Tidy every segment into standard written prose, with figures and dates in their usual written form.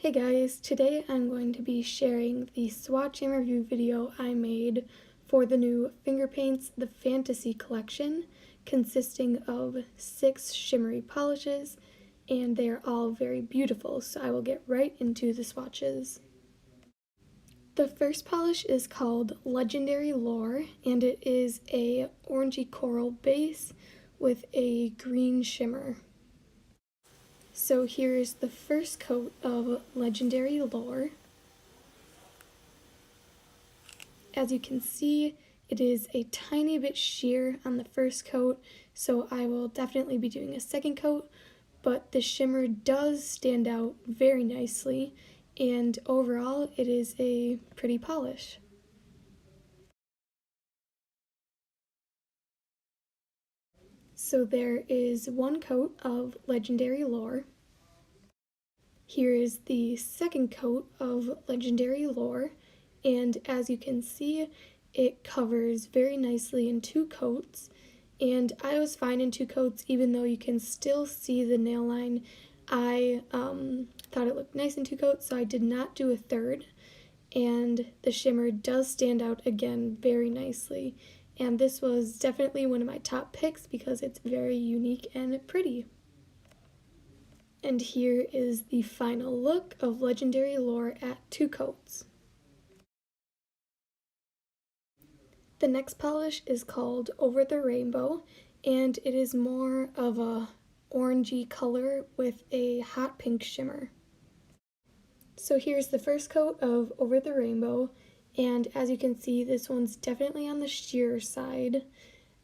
Hey guys, today I'm going to be sharing the swatch and review video I made for the new Fingerpaints The Fantasy Collection, consisting of 6 shimmery polishes, and they are all very beautiful, so I will get right into the swatches. The first polish is called Legendary Lore, and it is a orangey coral base with a green shimmer. So here is the first coat of Legendary Lore. As you can see, it is a tiny bit sheer on the first coat, so I will definitely be doing a second coat, but the shimmer does stand out very nicely, and overall it is a pretty polish. So there is one coat of Legendary Lore. Here is the second coat of Legendary Lore, and as you can see, it covers very nicely in 2 coats, and I was fine in 2 coats even though you can still see the nail line. I thought it looked nice in 2 coats, so I did not do a third, and the shimmer does stand out again very nicely, and this was definitely one of my top picks because it's very unique and pretty. And here is the final look of Legendary Lore at 2 coats. The next polish is called Over the Rainbow, and it is more of a orangey color with a hot pink shimmer. So here's the first coat of Over the Rainbow, and as you can see, this one's definitely on the sheer side.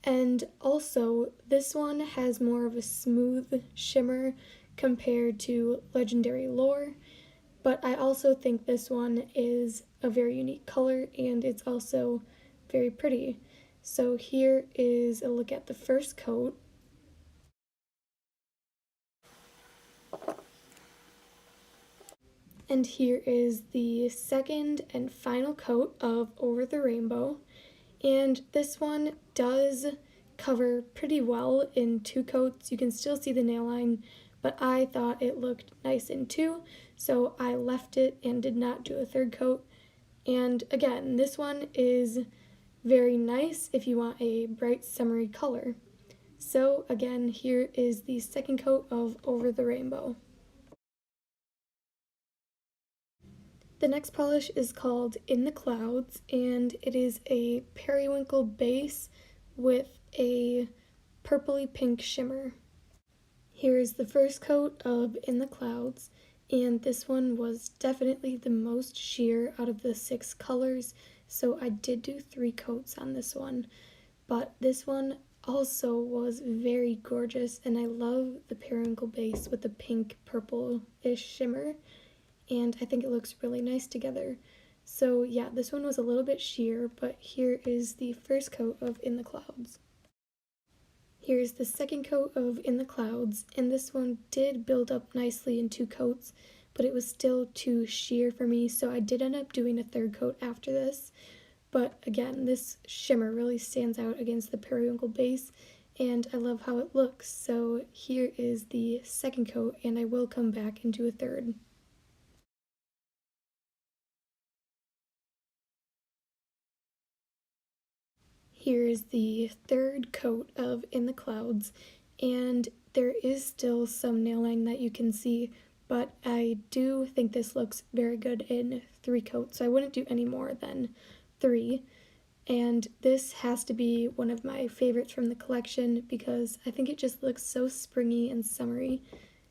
And also, this one has more of a smooth shimmer compared to Legendary Lore, but I also think this one is a very unique color and it's also very pretty. So here is a look at the first coat. And here is the second and final coat of Over the Rainbow. And this one does cover pretty well in 2 coats. You can still see the nail line, but I thought it looked nice in 2, so I left it and did not do a third coat. And again, this one is very nice if you want a bright summery color. So again, here is the second coat of Over the Rainbow. The next polish is called In the Clouds, and it is a periwinkle base with a purpley pink shimmer. Here is the first coat of In the Clouds, and this one was definitely the most sheer out of the 6 colors, so I did do 3 coats on this one. But this one also was very gorgeous, and I love the periwinkle base with the pink purple-ish shimmer, and I think it looks really nice together. So yeah, this one was a little bit sheer, but here is the first coat of In the Clouds. Here's the second coat of In the Clouds, and this one did build up nicely in 2 coats, but it was still too sheer for me, so I did end up doing a third coat after this. But again, this shimmer really stands out against the periwinkle base, and I love how it looks. So here is the second coat, and I will come back and do a third. Here's the third coat of In the Clouds, and there is still some nail line that you can see, but I do think this looks very good in 3 coats, so I wouldn't do any more than 3. And this has to be one of my favorites from the collection because I think it just looks so springy and summery.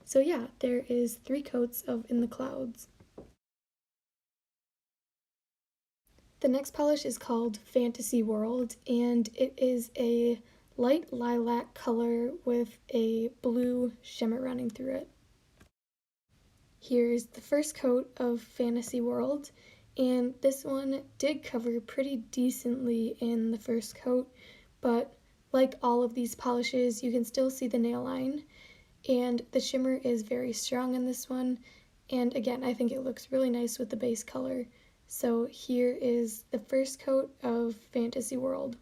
So yeah, there is 3 coats of In the Clouds. The next polish is called Fantasy World, and it is a light lilac color with a blue shimmer running through it. Here's the first coat of Fantasy World, and this one did cover pretty decently in the first coat, but like all of these polishes, you can still see the nail line, and the shimmer is very strong in this one, and again, I think it looks really nice with the base color. So here is the first coat of Fantasy World.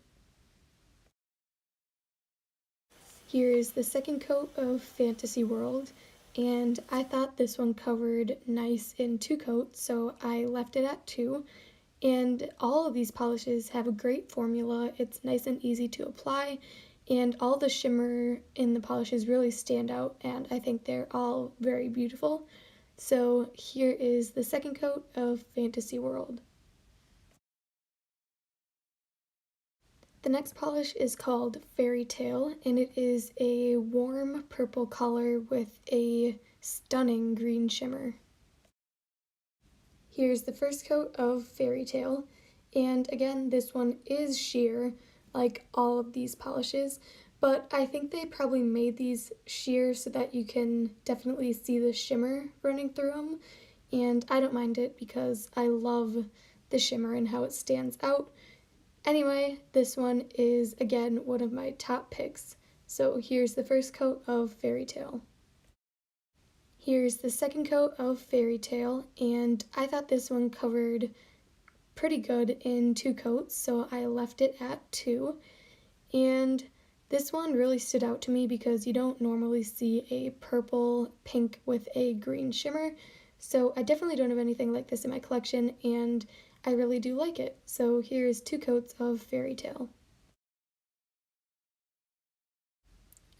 Here is the second coat of Fantasy World, and I thought this one covered nice in 2 coats, so I left it at 2. And all of these polishes have a great formula. It's nice and easy to apply, and all the shimmer in the polishes really stand out, and I think they're all very beautiful. So here is the second coat of Fantasy World. The next polish is called Fairy Tale, and it is a warm purple color with a stunning green shimmer. Here's the first coat of Fairy Tale, and again, this one is sheer, like all of these polishes, but I think they probably made these sheer so that you can definitely see the shimmer running through them, and I don't mind it because I love the shimmer and how it stands out. Anyway, this one is again one of my top picks. So here's the first coat of Fairy Tale. Here's the second coat of Fairy Tale, and I thought this one covered pretty good in 2 coats, so I left it at 2. And this one really stood out to me because you don't normally see a purple pink with a green shimmer, so I definitely don't have anything like this in my collection, and I really do like it. So here's 2 coats of Fairy Tale.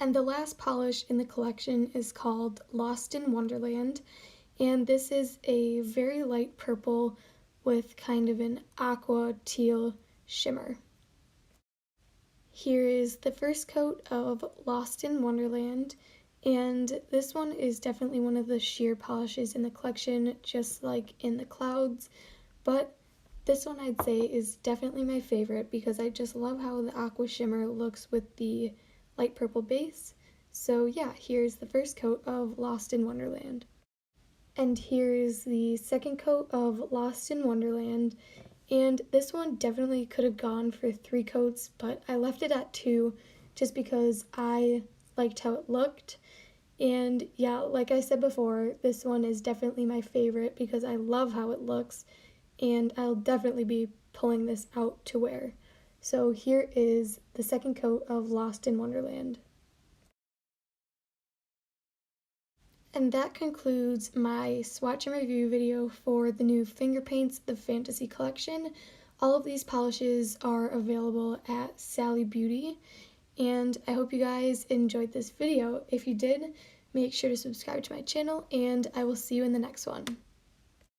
And the last polish in the collection is called Lost in Wonderland, and this is a very light purple with kind of an aqua teal shimmer. Here is the first coat of Lost in Wonderland, and this one is definitely one of the sheer polishes in the collection, just like in the clouds, but this one I'd say is definitely my favorite because I just love how the aqua shimmer looks with the light purple base. So yeah, here's the first coat of Lost in Wonderland. And here's the second coat of Lost in Wonderland, and this one definitely could have gone for 3 coats, but I left it at 2 just because I liked how it looked. And yeah, like I said before, this one is definitely my favorite because I love how it looks, and I'll definitely be pulling this out to wear. So here is the second coat of Lost in Wonderland. And that concludes my swatch and review video for the new Fingerpaints The Fantasy Collection. All of these polishes are available at Sally Beauty, and I hope you guys enjoyed this video. If you did, make sure to subscribe to my channel, and I will see you in the next one.